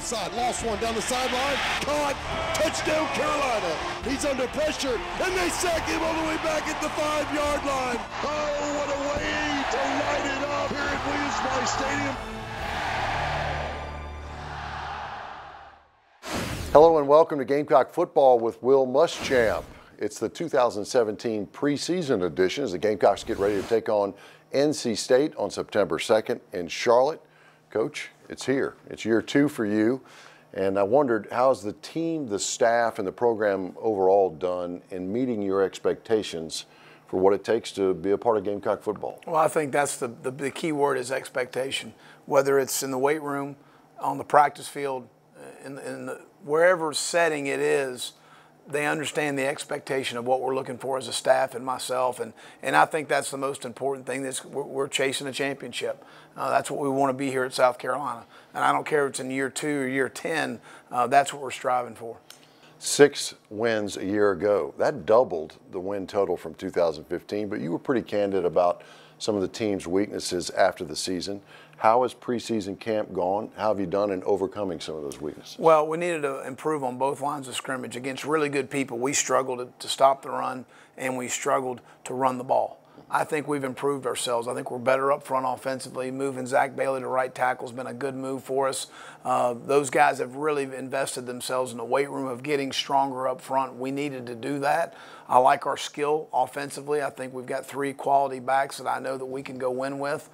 side, lost one down the sideline, caught, touchdown Carolina. He's under pressure, and they sack him all the way back at the 5-yard line. Oh, what a way to light it up here at Williams-Brice Stadium. Hello and welcome to Gamecock Football with Will Muschamp. It's the 2017 preseason edition as the Gamecocks get ready to take on NC State on September 2nd in Charlotte. Coach, it's here. It's year 2 for you. And I wondered, how's the team, the staff, and the program overall done in meeting your expectations for what it takes to be a part of Gamecock football? Well, I think that's the key word is expectation. Whether it's in the weight room, on the practice field, wherever setting it is, they understand the expectation of what we're looking for as a staff and myself, and I think that's the most important thing. We're chasing a championship. That's what we want to be here at South Carolina, and I don't care if it's in year 2 or year 10. That's what we're striving for. 6 wins a year ago. That doubled the win total from 2015, but you were pretty candid about some of the team's weaknesses after the season. How has preseason camp gone? How have you done in overcoming some of those weaknesses? Well, we needed to improve on both lines of scrimmage. Against really good people, we struggled to stop the run, and we struggled to run the ball. I think we've improved ourselves. I think we're better up front offensively. Moving Zach Bailey to right tackle has been a good move for us. Those guys have really invested themselves in the weight room of getting stronger up front. We needed to do that. I like our skill offensively. I think we've got 3 quality backs that I know that we can go win with.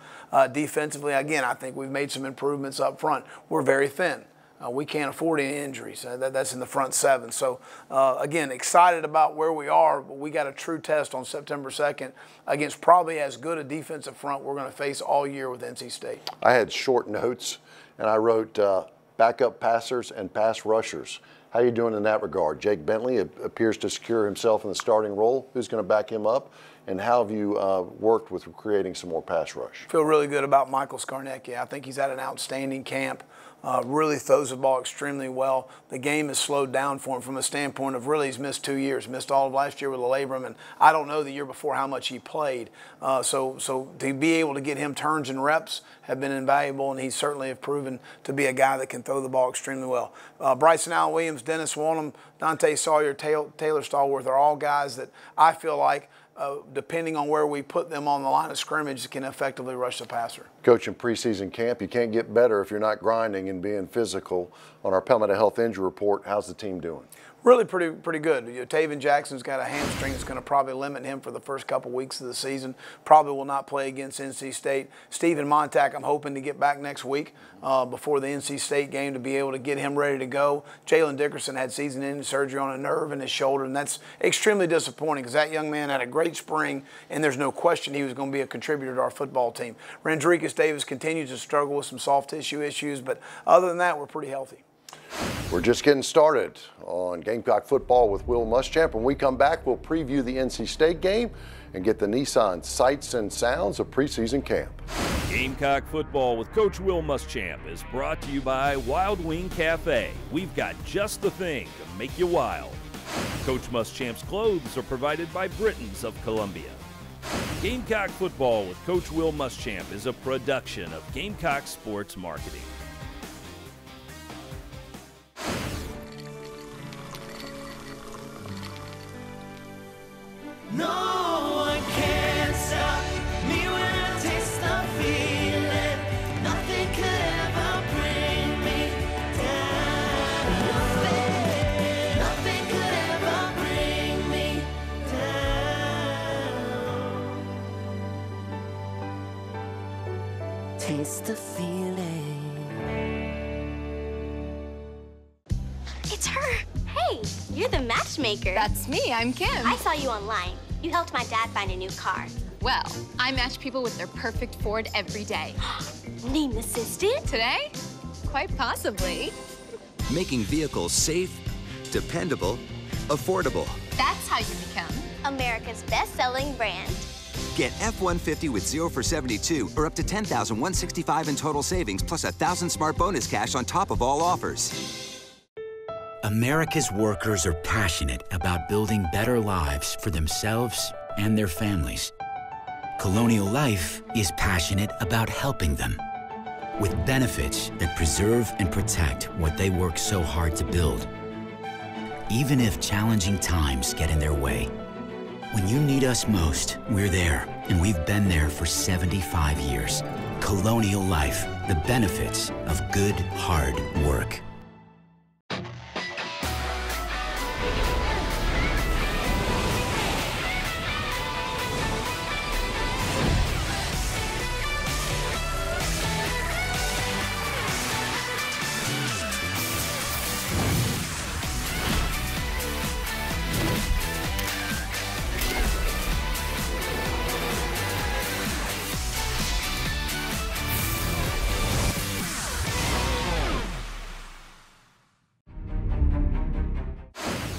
Defensively, again, I think we've made some improvements up front. We're very thin. We can't afford any injuries. That's in the front 7. So, again, excited about where we are, but we got a true test on September 2nd against probably as good a defensive front we're going to face all year with NC State. I had short notes, and I wrote backup passers and pass rushers. How are you doing in that regard? Jake Bentley appears to secure himself in the starting role. Who's going to back him up? And how have you worked with creating some more pass rush? Feel really good about Michael Scarnecchia. I think he's had an outstanding camp. Really throws the ball extremely well. The game has slowed down for him from a standpoint of really he's missed 2 years. Missed all of last year with a labrum, and I don't know the year before how much he played. So to be able to get him turns and reps have been invaluable, and he certainly have proven to be a guy that can throw the ball extremely well. Bryson Allen Williams, Dennis Wanham, Dante Sawyer, Taylor Stallworth are all guys that I feel like, depending on where we put them on the line of scrimmage, can effectively rush the passer. Coach, in preseason camp, you can't get better if you're not grinding and being physical. On our Palmetto Health Injury Report, how's the team doing? Really pretty good. Taven Jackson's got a hamstring that's going to probably limit him for the first couple weeks of the season. Probably will not play against NC State. Stephen Montack, I'm hoping to get back next week before the NC State game to be able to get him ready to go. Jalen Dickerson had season-ending surgery on a nerve in his shoulder, and that's extremely disappointing because that young man had a great spring, and there's no question he was going to be a contributor to our football team. Randricus Davis continues to struggle with some soft tissue issues, but other than that, we're pretty healthy. We're just getting started on Gamecock Football with Will Muschamp. When we come back, we'll preview the NC State game and get the Nissan sights and sounds of preseason camp. Gamecock Football with Coach Will Muschamp is brought to you by Wild Wing Cafe. We've got just the thing to make you wild. Coach Muschamp's clothes are provided by Britons of Columbia. Gamecock Football with Coach Will Muschamp is a production of Gamecock Sports Marketing. No one can stop me when I taste the feeling. Nothing could ever bring me down. Nothing could ever bring me down. Taste the feeling. It's her. Hey, you're the matchmaker. That's me, I'm Kim. I saw you online. You helped my dad find a new car. Well, I match people with their perfect Ford every day. Name assistant? Today? Quite possibly. Making vehicles safe, dependable, affordable. That's how you become America's best-selling brand. Get F-150 with 0 for 72 or up to $10,165 in total savings plus $1,000 smart bonus cash on top of all offers. America's workers are passionate about building better lives for themselves and their families. Colonial Life is passionate about helping them. with benefits that preserve and protect what they work so hard to build. Even if challenging times get in their way, when you need us most, we're there, and we've been there for 75 years. Colonial Life, the benefits of good, hard work.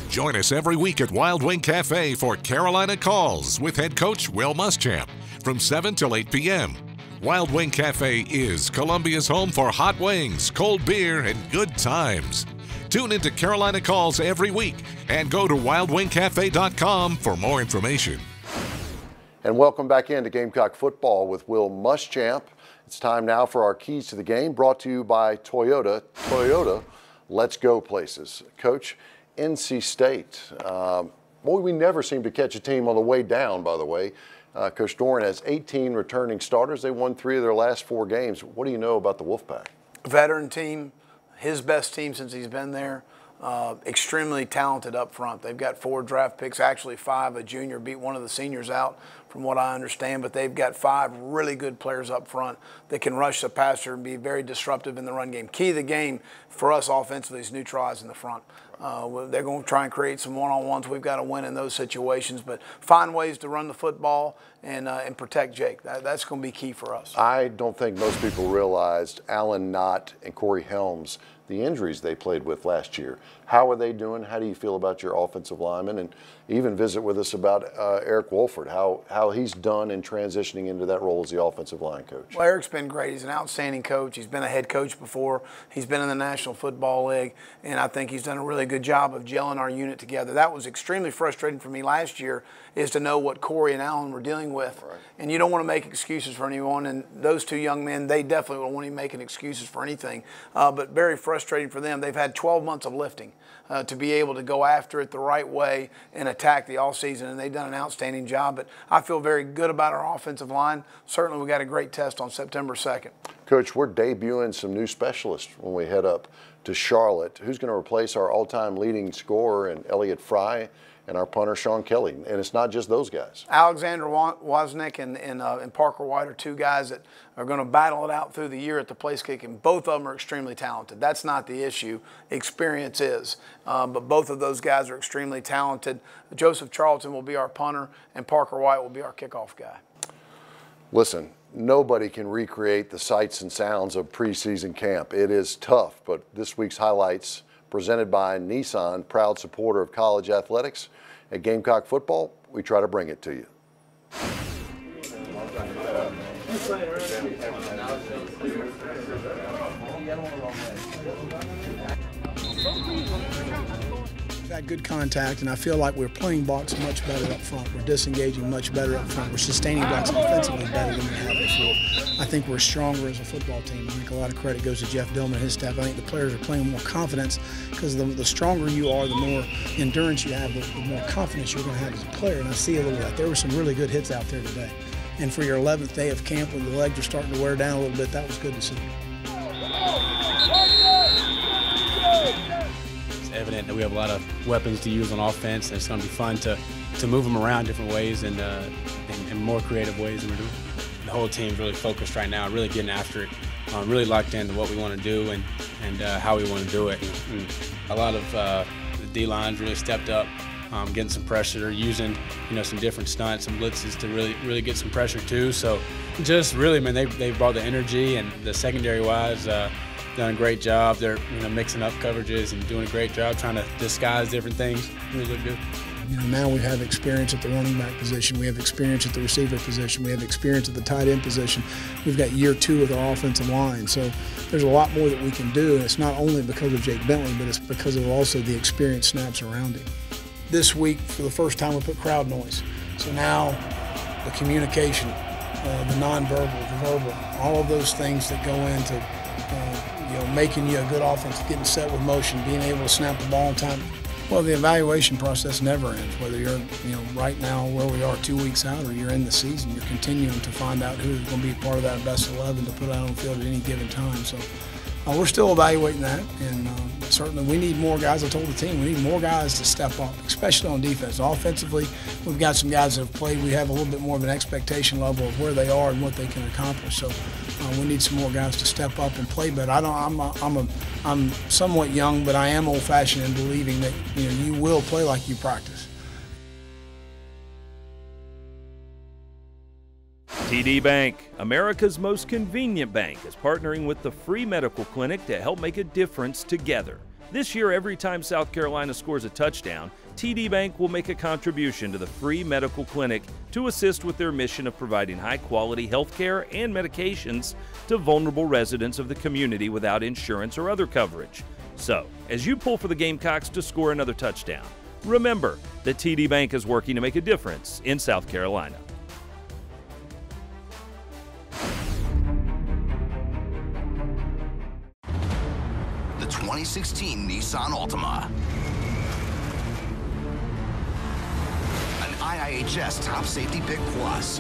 Join us every week at Wild Wing Cafe for Carolina Calls with head coach Will Muschamp from 7 till 8 p.m. Wild Wing Cafe is Columbia's home for hot wings, cold beer, and good times. Tune into Carolina Calls every week and go to wildwingcafe.com for more information. And welcome back into Gamecock football with Will Muschamp. It's time now for our keys to the game, brought to you by Toyota. Toyota, let's go places. Coach, NC State. Boy, we never seem to catch a team on the way down, by the way. Coach Doran has 18 returning starters. They won 3 of their last 4 games. What do you know about the Wolfpack? Veteran team, his best team since he's been there. Extremely talented up front. They've got 4 draft picks, actually 5. A junior beat one of the seniors out, from what I understand, but they've got 5 really good players up front that can rush the passer and be very disruptive in the run game. Key to the game for us offensively is neutralize in the front. They're going to try and create some one-on-ones. We've got to win in those situations, but find ways to run the football and protect Jake. That's going to be key for us. I don't think most people realized Alan Knott and Corey Helms, the injuries they played with last year. How are they doing? How do you feel about your offensive linemen? And even visit with us about Eric Wolford, how he's done in transitioning into that role as the offensive line coach. Well, Eric's been great. He's an outstanding coach. He's been a head coach before. He's been in the National Football League, and I think he's done a really good job of gelling our unit together. That was extremely frustrating for me last year, is to know what Corey and Alan were dealing with. Right. And you don't want to make excuses for anyone, and those 2 young men, they definitely don't want to be making excuses for anything, but very frustrating for them. They've had 12 months of lifting to be able to go after it the right way and attack the offseason, and they've done an outstanding job. But I feel very good about our offensive line. Certainly we got a great test on September 2nd. Coach, we're debuting some new specialists when we head up to Charlotte. Who's going to replace our all-time leading scorer in Elliott Fry and our punter Sean Kelly? And it's not just those guys. Alexander Wozniak and Parker White are 2 guys that are going to battle it out through the year at the place kick, and both of them are extremely talented. That's not the issue. Experience is. But both of those guys are extremely talented. Joseph Charlton will be our punter, and Parker White will be our kickoff guy. Listen, nobody can recreate the sights and sounds of preseason camp. It is tough, but this week's highlights presented by Nissan, proud supporter of college athletics. At Gamecock football, we try to bring it to you. We've had good contact, and I feel like we're playing blocks much better up front. We're disengaging much better up front. We're sustaining blocks offensively better than we have before. I think we're stronger as a football team. I think a lot of credit goes to Jeff Dillman and his staff. I think the players are playing with more confidence, because the stronger you are, the more endurance you have, the more confidence you're going to have as a player. And I see a little of that. There were some really good hits out there today. And for your 11th day of camp, when the legs are starting to wear down a little bit, that was good to see. It's evident that we have a lot of weapons to use on offense, and it's going to be fun to move them around different ways and in more creative ways than we're doing. The whole team's really focused right now, really getting after it, really locked into what we want to do and how we want to do it. And a lot of the D-lines really stepped up, getting some pressure, using some different stunts, some blitzes to really get some pressure too. So just really, man, they brought the energy, and the secondary-wise, done a great job. They're mixing up coverages and doing a great job trying to disguise different things. Really look good. Now we have experience at the running back position. We have experience at the receiver position. We have experience at the tight end position. We've got year 2 with our offensive line. So there's a lot more that we can do. And it's not only because of Jake Bentley, but it's because of also the experienced snaps around him. This week, for the first time, we put crowd noise. So now the communication the nonverbal, the verbal, all of those things that go into making you a good offense, getting set with motion, being able to snap the ball in time. Well, the evaluation process never ends. Whether you're, right now where we are 2 weeks out, or you're in the season, you're continuing to find out who's going to be part of that best 11 to put out on the field at any given time. So we're still evaluating that, and certainly we need more guys. I told the team we need more guys to step up, especially on defense. Offensively, we've got some guys that have played. We have a little bit more of an expectation level of where they are and what they can accomplish. So we need some more guys to step up and play better. I'm somewhat young, but I am old-fashioned in believing that you will play like you practice. TD Bank, America's most convenient bank, is partnering with the free medical clinic to help make a difference together. This year, every time South Carolina scores a touchdown, TD Bank will make a contribution to the free medical clinic to assist with their mission of providing high-quality health care and medications to vulnerable residents of the community without insurance or other coverage. So, as you pull for the Gamecocks to score another touchdown, remember that TD Bank is working to make a difference in South Carolina. The 2016 Nissan Altima. An IIHS Top Safety Pick Plus.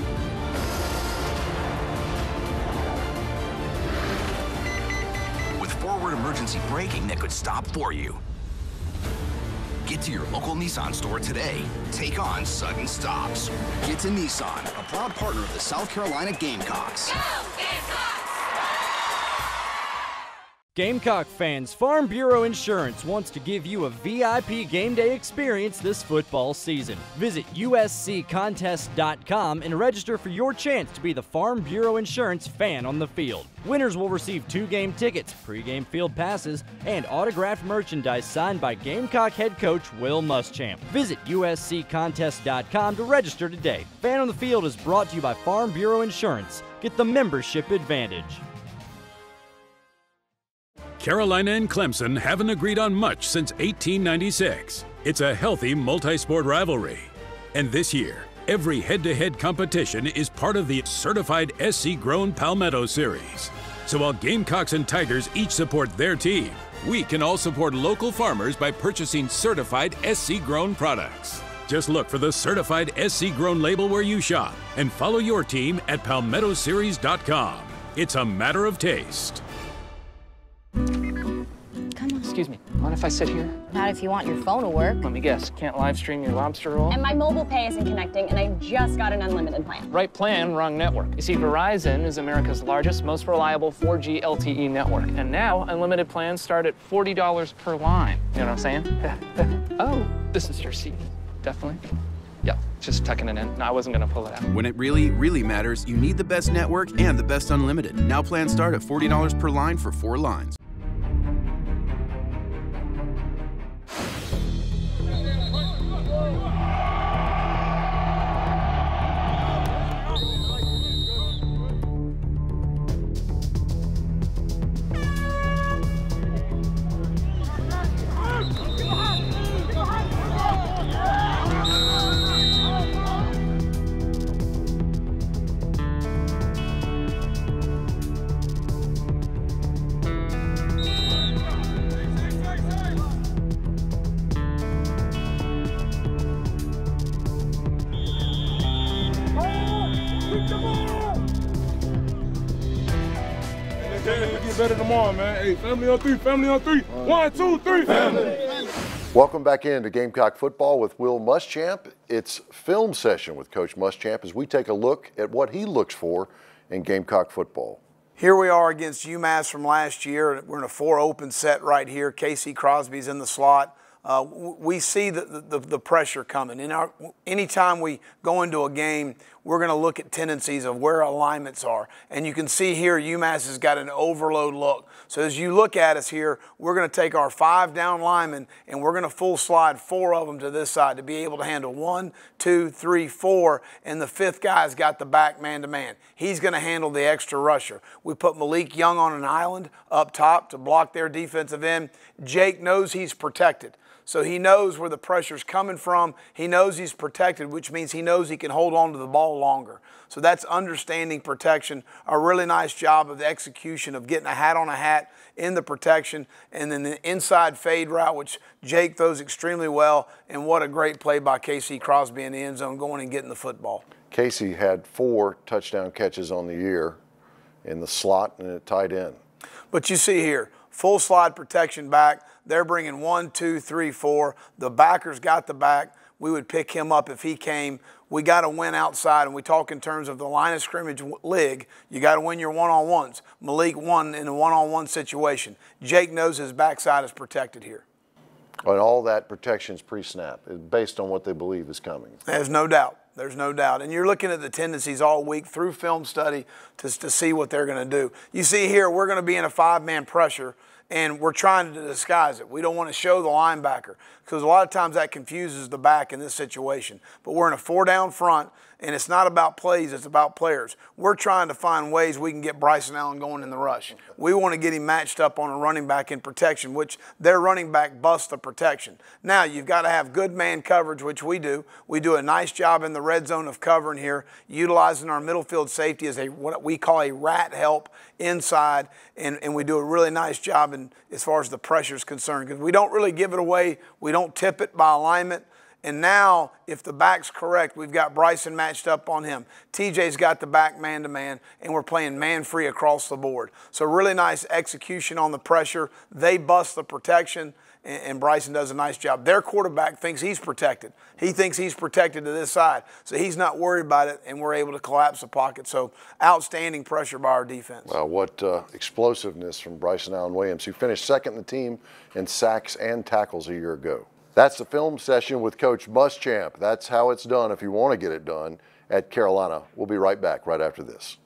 With forward emergency braking that could stop for you. Get to your local Nissan store today. Take on sudden stops. Get to Nissan, a proud partner of the South Carolina Gamecocks. Go Gamecocks! Gamecock fans, Farm Bureau Insurance wants to give you a VIP game day experience this football season. Visit usccontest.com and register for your chance to be the Farm Bureau Insurance fan on the field. Winners will receive 2 game tickets, pregame field passes, and autographed merchandise signed by Gamecock head coach Will Muschamp. Visit usccontest.com to register today. Fan on the Field is brought to you by Farm Bureau Insurance. Get the membership advantage. Carolina and Clemson haven't agreed on much since 1896. It's a healthy multi-sport rivalry. And this year, every head-to-head competition is part of the certified SC-grown Palmetto Series. So while Gamecocks and Tigers each support their team, we can all support local farmers by purchasing certified SC-grown products. Just look for the certified SC-grown label where you shop and follow your team at palmettoseries.com. It's a matter of taste. Excuse me, mind if I sit here? Not if you want your phone to work. Let me guess, can't live stream your lobster roll? And my mobile pay isn't connecting, and I just got an unlimited plan. Right plan, wrong network. You see, Verizon is America's largest, most reliable 4G LTE network. And now, unlimited plans start at $40 per line. You know what I'm saying? Oh, this is your seat. Definitely. Yeah, just tucking it in. No, I wasn't gonna pull it out. When it really, really matters, you need the best network and the best unlimited. Now plans start at $40 per line for 4 lines. Get better tomorrow, man. Hey, family on 3, family on 3. 1, 2, 3, family. Welcome back into Gamecock Football with Will Muschamp. It's film session with Coach Muschamp as we take a look at what he looks for in Gamecock football. Here we are against UMass from last year. We're in a 4 open set right here. Casey Crosby's in the slot. We see the pressure coming. Anytime we go into a game, we're going to look at tendencies of where alignments are. And you can see here UMass has got an overload look. So as you look at us here, we're going to take our 5 down linemen and we're going to full slide 4 of them to this side to be able to handle 1, 2, 3, 4, and the 5th guy's got the back man-to-man. He's going to handle the extra rusher. We put Malik Young on an island up top to block their defensive end. Jake knows he's protected. So he knows where the pressure's coming from. He knows he's protected, which means he knows he can hold on to the ball longer. So that's understanding protection. A really nice job of the execution of getting a hat on a hat in the protection, and then the inside fade route, which Jake throws extremely well, and what a great play by Casey Crosby in the end zone going and getting the football. Casey had 4 touchdown catches on the year in the slot and at tight end. But you see here, full slide protection back. They're bringing 1, 2, 3, 4. The backer's got the back. We would pick him up if he came. We got to win outside, and we talk in terms of the line of scrimmage league. You got to win your one-on-ones. Malik won in a one-on-one situation. Jake knows his backside is protected here. And all that protection's pre-snap, based on what they believe is coming. There's no doubt. There's no doubt. And you're looking at the tendencies all week through film study to see what they're going to do. You see here, we're going to be in a 5-man pressure, and we're trying to disguise it. We don't want to show the linebacker because a lot of times that confuses the back in this situation. But we're in a 4-down front, and it's not about plays, it's about players. We're trying to find ways we can get Bryson Allen going in the rush. We want to get him matched up on a running back in protection, which their running back busts the protection. Now, you've got to have good man coverage, which we do. We do a nice job in the red zone of covering here, utilizing our middle field safety as what we call a rat help inside, and we do a really nice job as far as the pressure is concerned, because we don't really give it away. We don't tip it by alignment. And now, if the back's correct, we've got Bryson matched up on him. TJ's got the back man-to-man, and we're playing man-free across the board. So really nice execution on the pressure. They bust the protection, and Bryson does a nice job. Their quarterback thinks he's protected. He thinks he's protected to this side, so he's not worried about it, and we're able to collapse the pocket. So outstanding pressure by our defense. Wow, what explosiveness from Bryson Allen Williams, who finished second in the team in sacks and tackles a year ago. That's the film session with Coach Muschamp. That's how it's done if you want to get it done at Carolina. We'll be right back right after this.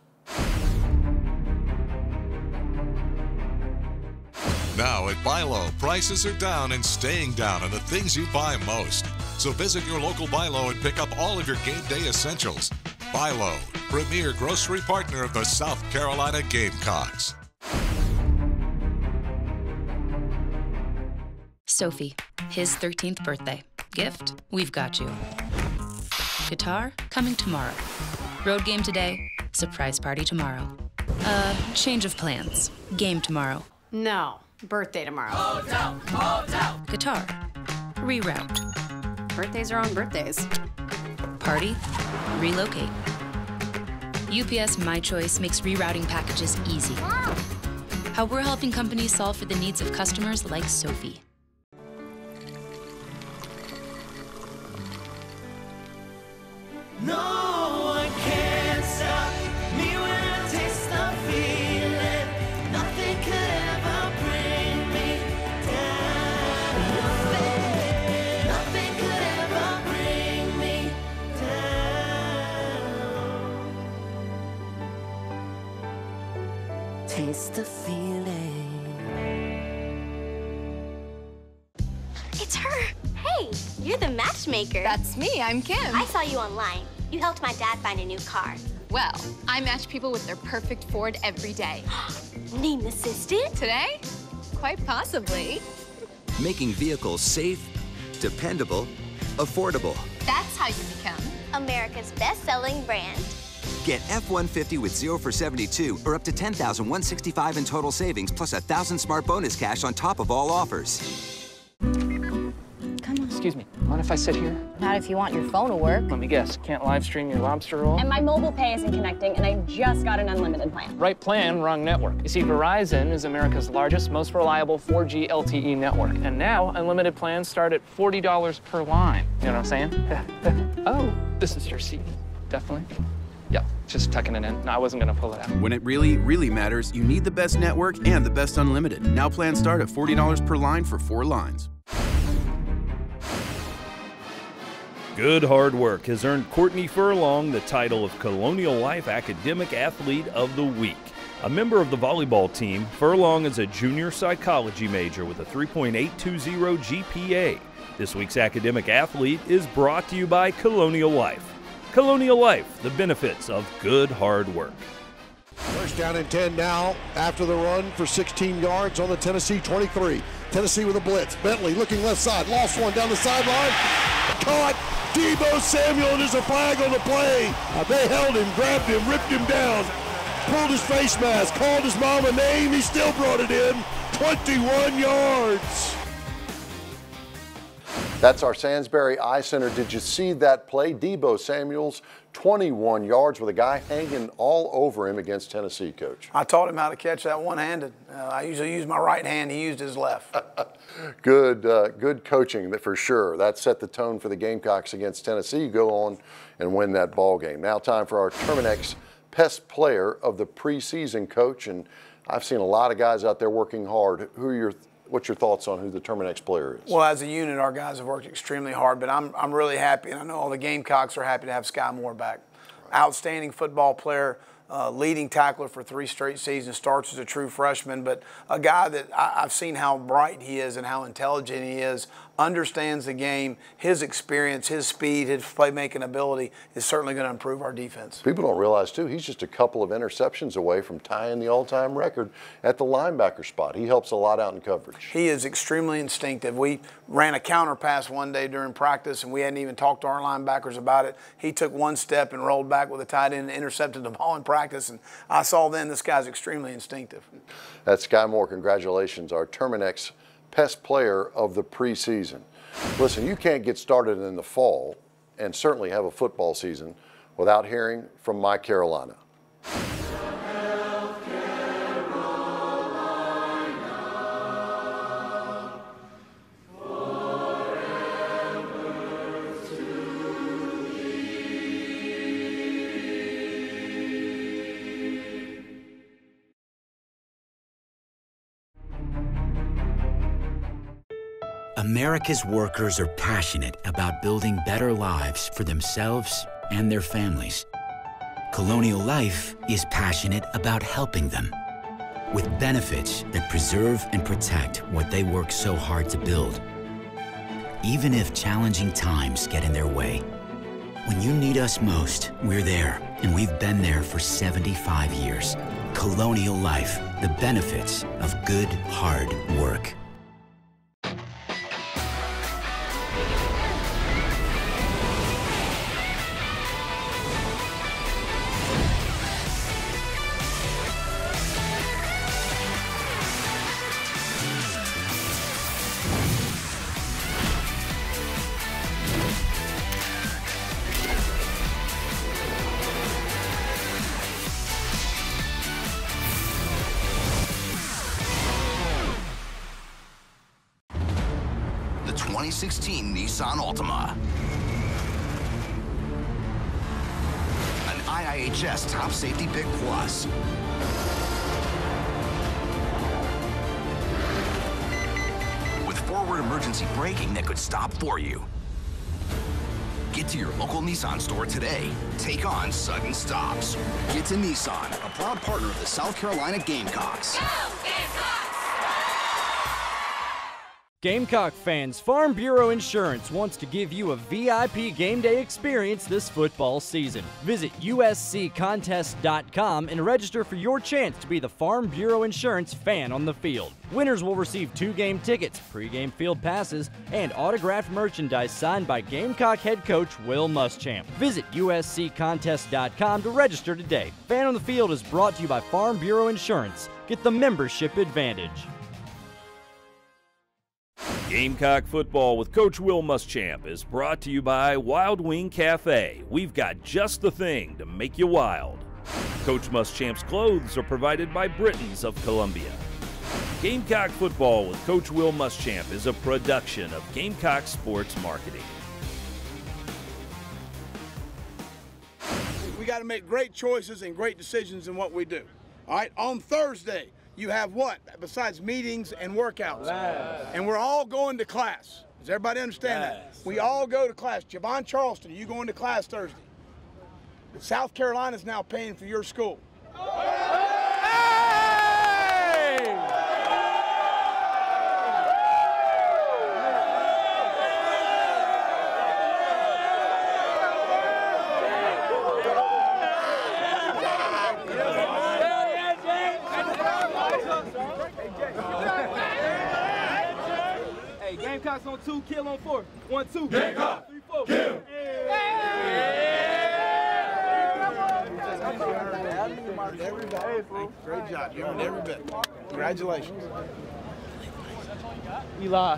Now at Buy Low, prices are down and staying down on the things you buy most. So visit your local Buy Low and pick up all of your game day essentials. Buy Low, premier grocery partner of the South Carolina Gamecocks. Sophie, his 13th birthday. Gift, we've got you. Guitar, coming tomorrow. Road game today, surprise party tomorrow. Change of plans. Game tomorrow. No, birthday tomorrow. Guitar, reroute. Birthdays are on birthdays. Party, relocate. UPS My Choice makes rerouting packages easy. How we're helping companies solve for the needs of customers like Sophie. No one can stop me when I taste the feeling. Nothing could ever bring me down. Nothing could ever bring me down. Taste the feeling. It's her. Hey, you're the matchmaker. That's me, I'm Kim. I saw you online. You helped my dad find a new car. Well, I match people with their perfect Ford every day. Need an assistant? Today? Quite possibly. Making vehicles safe, dependable, affordable. That's how you become America's best-selling brand. Get F-150 with 0 for 72 or up to $10,165 in total savings plus $1,000 smart bonus cash on top of all offers. Excuse me, mind if I sit here? Not if you want your phone to work. Let me guess, can't live stream your lobster roll? And my mobile pay isn't connecting, and I just got an unlimited plan. Right plan, wrong network. You see, Verizon is America's largest, most reliable 4G LTE network. And now, unlimited plans start at $40 per line. You know what I'm saying? Oh, this is your seat. Definitely. Yeah, just tucking it in. No, I wasn't gonna pull it out. When it really, really matters, you need the best network and the best unlimited. Now plans start at $40 per line for 4 lines. Good hard work has earned Courtney Furlong the title of Colonial Life Academic Athlete of the Week. A member of the volleyball team, Furlong is a junior psychology major with a 3.820 GPA. This week's academic athlete is brought to you by Colonial Life. Colonial Life, the benefits of good hard work. First down and 10 now after the run for 16 yards on the Tennessee 23. Tennessee with a blitz. Bentley looking left side. Lost one down the sideline. Caught. Deebo Samuel, and there's a flag on the play. They held him, grabbed him, ripped him down, pulled his face mask, called his mom a name. He still brought it in. 21 yards. That's our Sandsbury Eye Center. Did you see that play? Deebo Samuel's 21 yards with a guy hanging all over him against Tennessee, Coach. I taught him how to catch that one-handed. I usually use my right hand. He used his left. Good coaching for sure. That set the tone for the Gamecocks against Tennessee. You go on and win that ball game. Now time for our Terminex Best Player of the Preseason, Coach. And I've seen a lot of guys out there working hard. What's your thoughts on who the Terminex player is? Well, as a unit, our guys have worked extremely hard, but I'm really happy, and I know all the Gamecocks are happy to have Sky Moore back. Outstanding football player, leading tackler for 3 straight seasons, starts as a true freshman, but a guy that I've seen how bright he is and how intelligent he is, understands the game, his experience, his speed, his playmaking ability is certainly going to improve our defense. People don't realize, too, he's just a couple of interceptions away from tying the all-time record at the linebacker spot. He helps a lot out in coverage. He is extremely instinctive. We ran a counter pass one day during practice, and we hadn't even talked to our linebackers about it. He took one step and rolled back with a tight end and intercepted the ball in practice, and I saw then this guy's extremely instinctive. That's Sky Moore. Congratulations, our Terminex Best Player of the Preseason. Listen, you can't get started in the fall and certainly have a football season without hearing from My Carolina. America's workers are passionate about building better lives for themselves and their families. Colonial Life is passionate about helping them with benefits that preserve and protect what they work so hard to build. Even if challenging times get in their way, when you need us most, we're there, and we've been there for 75 years. Colonial Life, the benefits of good, hard work. The 2016 Nissan Altima. An IIHS Top Safety Pick Plus. With forward emergency braking that could stop for you. Get to your local Nissan store today. Take on sudden stops. Get to Nissan, a proud partner of the South Carolina Gamecocks. Gamecock fans, Farm Bureau Insurance wants to give you a VIP game day experience this football season. Visit usccontest.com and register for your chance to be the Farm Bureau Insurance fan on the field. Winners will receive 2 game tickets, pregame field passes, and autographed merchandise signed by Gamecock head coach Will Muschamp. Visit usccontest.com to register today. Fan on the Field is brought to you by Farm Bureau Insurance. Get the membership advantage. Gamecock football with Coach Will Muschamp is brought to you by Wild Wing Cafe. We've got just the thing to make you wild. Coach Muschamp's clothes are provided by Britons of Columbia. Gamecock football with Coach Will Muschamp is a production of Gamecock Sports Marketing. We got to make great choices and great decisions in what we do. All right, on Thursday, you have what besides meetings and workouts? Class. And we're all going to class. Does everybody understand that? We all go to class. Javon Charleston, are you going to class Thursday? South Carolina's now paying for your school. Gamecocks on 2, kill on 4. 1, 2. Gamecock. 3, 4. Kill. Great job. You earned every bit. Congratulations. Eli.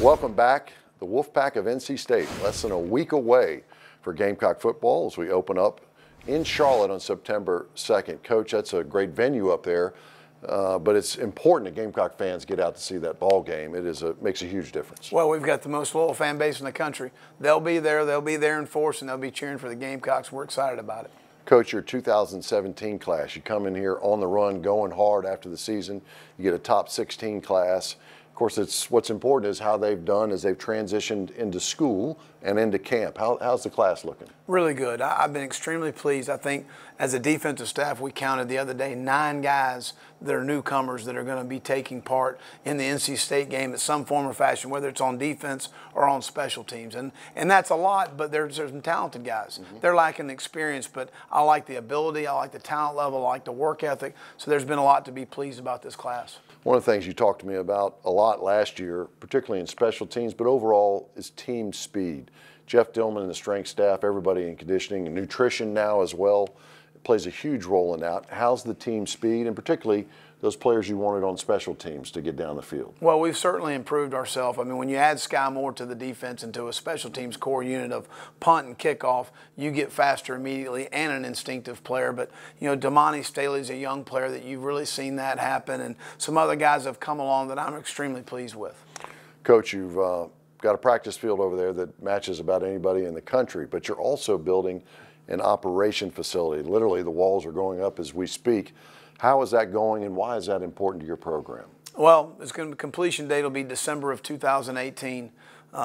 Welcome back. The Wolfpack of NC State, less than a week away for Gamecock football as we open up in Charlotte on September 2nd. Coach, that's a great venue up there, but it's important that Gamecock fans get out to see that ball game. It makes a huge difference. Well, we've got the most loyal fan base in the country. They'll be there in force, and they'll be cheering for the Gamecocks. We're excited about it. Coach, your 2017 class, you come in here on the run, going hard after the season. You get a top 16 class. Of course, what's important is how they've done as they've transitioned into school and into camp. How's the class looking? Really good. I've been extremely pleased. I think as a defensive staff, we counted the other day 9 guys that are newcomers that are going to be taking part in the NC State game in some form or fashion, whether it's on defense or on special teams. And that's a lot, but there's some talented guys. They're lacking experience, but I like the ability, I like the talent level, I like the work ethic. So there's been a lot to be pleased about this class. One of the things you talked to me about a lot last year, particularly in special teams, but overall, is team speed. Jeff Dillman and the strength staff, everybody in conditioning and nutrition now as well, plays a huge role in that. How's the team speed, and particularly those players you wanted on special teams to get down the field? Well, we've certainly improved ourselves. I mean, when you add Sky Moore to the defense and to a special teams core unit of punt and kickoff, you get faster immediately and an instinctive player. But, you know, Damani Staley's a young player that you've really seen that happen, and some other guys have come along that I'm extremely pleased with. Coach, you've got a practice field over there that matches about anybody in the country, but you're also building an operation facility. Literally, the walls are going up as we speak. How is that going, and why is that important to your program? Well, it's going to be completion date will be December of 2018.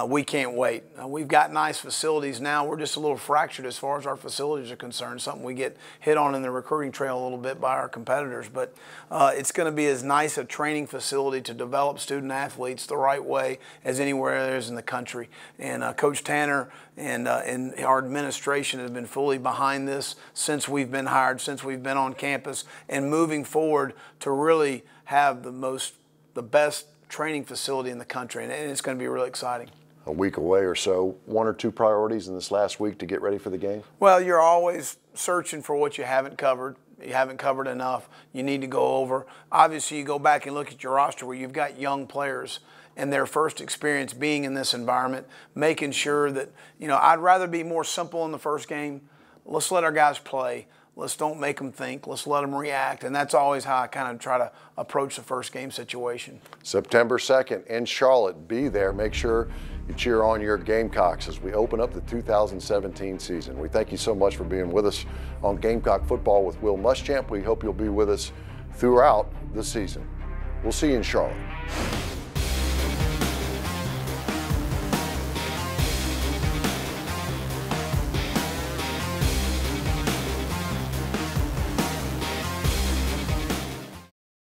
We can't wait. We've got nice facilities now. We're just a little fractured as far as our facilities are concerned, something we get hit on in the recruiting trail a little bit by our competitors. But it's going to be as nice a training facility to develop student athletes the right way as anywhere there is in the country. And Coach Tanner and our administration have been fully behind this since we've been hired, since we've been on campus, and moving forward to really have the best training facility in the country, and it's going to be really exciting. A week away or so, 1 or 2 priorities in this last week to get ready for the game? Well, you're always searching for what you haven't covered. You haven't covered enough. You need to go over. Obviously, you go back and look at your roster where you've got young players and their first experience being in this environment, making sure that, you know, I'd rather be more simple in the first game. Let's let our guys play. Let's don't make them think. Let's let them react. And that's always how I kind of try to approach the first game situation. September 2nd in Charlotte. Be there. Make sure you cheer on your Gamecocks as we open up the 2017 season. We thank you so much for being with us on Gamecock Football with Will Muschamp. We hope you'll be with us throughout the season. We'll see you in Charlotte.